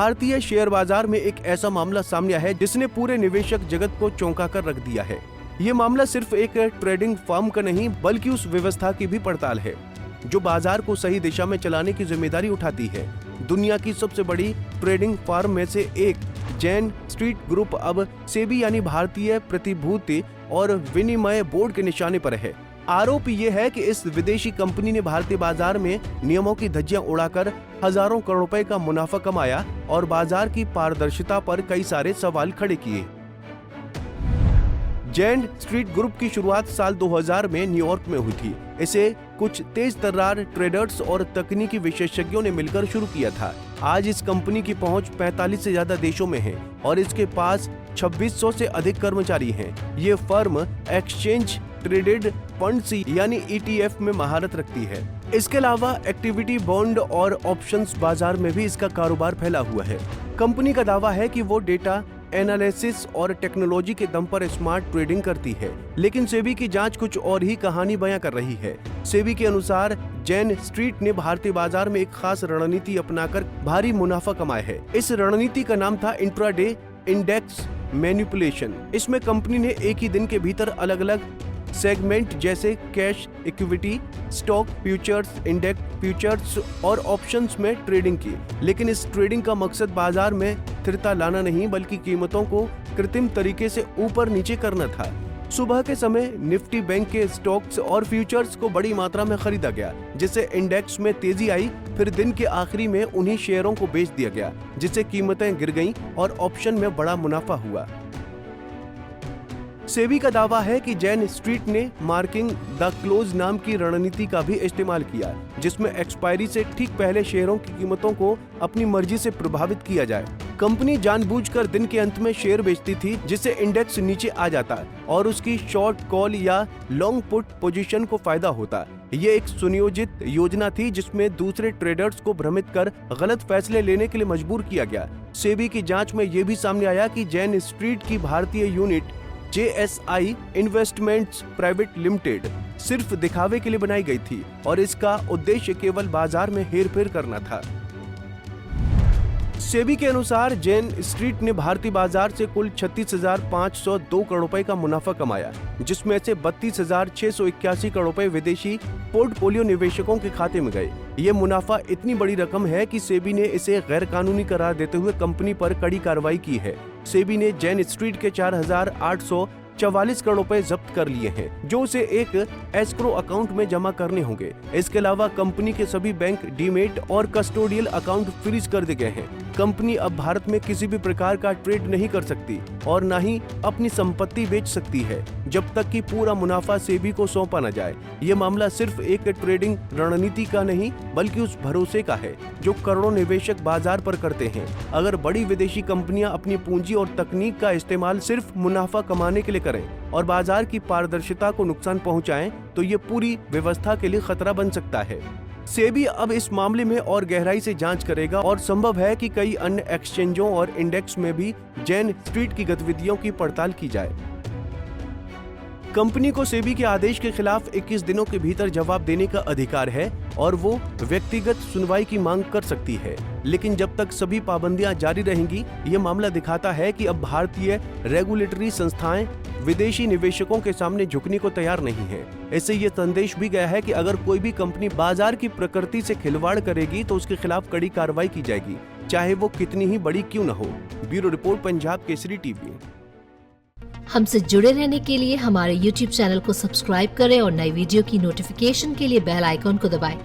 भारतीय शेयर बाजार में एक ऐसा मामला सामने आया है जिसने पूरे निवेशक जगत को चौंका कर रख दिया है। ये मामला सिर्फ एक ट्रेडिंग फर्म का नहीं बल्कि उस व्यवस्था की भी पड़ताल है जो बाजार को सही दिशा में चलाने की जिम्मेदारी उठाती है। दुनिया की सबसे बड़ी ट्रेडिंग फर्म में से एक जैन स्ट्रीट ग्रुप अब सेबी यानी भारतीय प्रतिभूति और विनिमय बोर्ड के निशाने पर है। आरोप ये है कि इस विदेशी कंपनी ने भारतीय बाजार में नियमों की धज्जियां उड़ाकर हजारों करोड़ रुपए का मुनाफा कमाया और बाजार की पारदर्शिता पर कई सारे सवाल खड़े किए। जैन स्ट्रीट ग्रुप की शुरुआत साल 2000 में न्यूयॉर्क में हुई थी। इसे कुछ तेज तर्रार ट्रेडर्स और तकनीकी विशेषज्ञों ने मिलकर शुरू किया था। आज इस कंपनी की पहुंच 45 से ज्यादा देशों में है और इसके पास 2600 से अधिक कर्मचारी हैं। ये फर्म एक्सचेंज ट्रेडेड फंड्स यानी ETF में महारत रखती है। इसके अलावा इक्विटी बॉन्ड और ऑप्शंस बाजार में भी इसका कारोबार फैला हुआ है। कंपनी का दावा है कि वो डेटा एनालिसिस और टेक्नोलॉजी के दम पर स्मार्ट ट्रेडिंग करती है, लेकिन सेबी की जांच कुछ और ही कहानी बयां कर रही है। सेबी के अनुसार जैन स्ट्रीट ने भारतीय बाजार में एक खास रणनीति अपनाकर भारी मुनाफा कमाया है। इस रणनीति का नाम था इंट्राडे इंडेक्स मैनिपुलेशन। इसमें कंपनी ने एक ही दिन के भीतर अलग अलग सेगमेंट जैसे cash, equity, stock, futures, index futures और ऑप्शंस में ट्रेडिंग की। लेकिन इस ट्रेडिंग का मकसद बाजार में स्थिरता लाना नहीं बल्कि कीमतों को कृत्रिम तरीके से ऊपर नीचे करना था। सुबह के समय निफ्टी बैंक के स्टॉक्स और फ्यूचर्स को बड़ी मात्रा में खरीदा गया, जिससे इंडेक्स में तेजी आई। फिर दिन के आखिरी में उन्हीं शेयरों को बेच दिया गया, जिससे कीमतें गिर गईं और ऑप्शन में बड़ा मुनाफा हुआ। सेबी का दावा है कि जैन स्ट्रीट ने मार्किंग द क्लोज नाम की रणनीति का भी इस्तेमाल किया, जिसमें एक्सपायरी से ठीक पहले शेयरों की कीमतों को अपनी मर्जी से प्रभावित किया जाए। कंपनी जानबूझकर दिन के अंत में शेयर बेचती थी, जिससे इंडेक्स नीचे आ जाता और उसकी शॉर्ट कॉल या लॉन्ग पुट पोजीशन को फायदा होता। ये एक सुनियोजित योजना थी जिसमें दूसरे ट्रेडर्स को भ्रमित कर गलत फैसले लेने के लिए मजबूर किया गया। सेबी की जांच में ये भी सामने आया कि जैन स्ट्रीट की भारतीय unit JSI investments private limited सिर्फ दिखावे के लिए बनाई गई थी और इसका उद्देश्य केवल बाजार में हेरफेर करना था। सेबी के अनुसार जैन स्ट्रीट ने भारतीय बाजार से कुल 36,502 करोड़ रुपए का मुनाफा कमाया, जिसमें से 32,681 करोड़ रुपए विदेशी पोर्टफोलियो निवेशकों के खाते में गए। ये मुनाफा इतनी बड़ी रकम है कि सेबी ने इसे गैर कानूनी करार देते हुए कंपनी पर कड़ी कार्रवाई की है। सेबी ने जैन स्ट्रीट के 4,844 करोड़ रुपए जब्त कर लिए हैं, जो उसे एक एस्क्रो अकाउंट में जमा करने होंगे। इसके अलावा कंपनी के सभी बैंक डीमेट और कस्टोडियल अकाउंट फ्रीज कर दिए गए हैं। कंपनी अब भारत में किसी भी प्रकार का ट्रेड नहीं कर सकती और न ही अपनी संपत्ति बेच सकती है, जब तक कि पूरा मुनाफा सेबी को सौंपा न जाए। ये मामला सिर्फ एक ट्रेडिंग रणनीति का नहीं बल्कि उस भरोसे का है जो करोड़ों निवेशक बाजार पर करते हैं। अगर बड़ी विदेशी कंपनियां अपनी पूंजी और तकनीक का इस्तेमाल सिर्फ मुनाफा कमाने के लिए करें और बाजार की पारदर्शिता को नुकसान पहुंचाएं, तो ये पूरी व्यवस्था के लिए खतरा बन सकता है। सेबी अब इस मामले में और गहराई से जांच करेगा और संभव है कि कई अन्य एक्सचेंजों और इंडेक्स में भी जैन स्ट्रीट की गतिविधियों की पड़ताल की जाए। कंपनी को सेबी के आदेश के खिलाफ 21 दिनों के भीतर जवाब देने का अधिकार है और वो व्यक्तिगत सुनवाई की मांग कर सकती है, लेकिन जब तक सभी पाबंदियां जारी रहेंगी, ये मामला दिखाता है कि अब भारतीय रेगुलेटरी संस्थाएं विदेशी निवेशकों के सामने झुकने को तैयार नहीं है। इससे ये संदेश भी गया है कि अगर कोई भी कंपनी बाजार की प्रकृति से खिलवाड़ करेगी तो उसके खिलाफ कड़ी कार्रवाई की जाएगी, चाहे वो कितनी ही बड़ी क्यों न हो। Bureau report, Punjab Kesari TV. हमसे जुड़े रहने के लिए हमारे YouTube चैनल को सब्सक्राइब करें और नई वीडियो की नोटिफिकेशन के लिए बेल आइकॉन को दबाएं।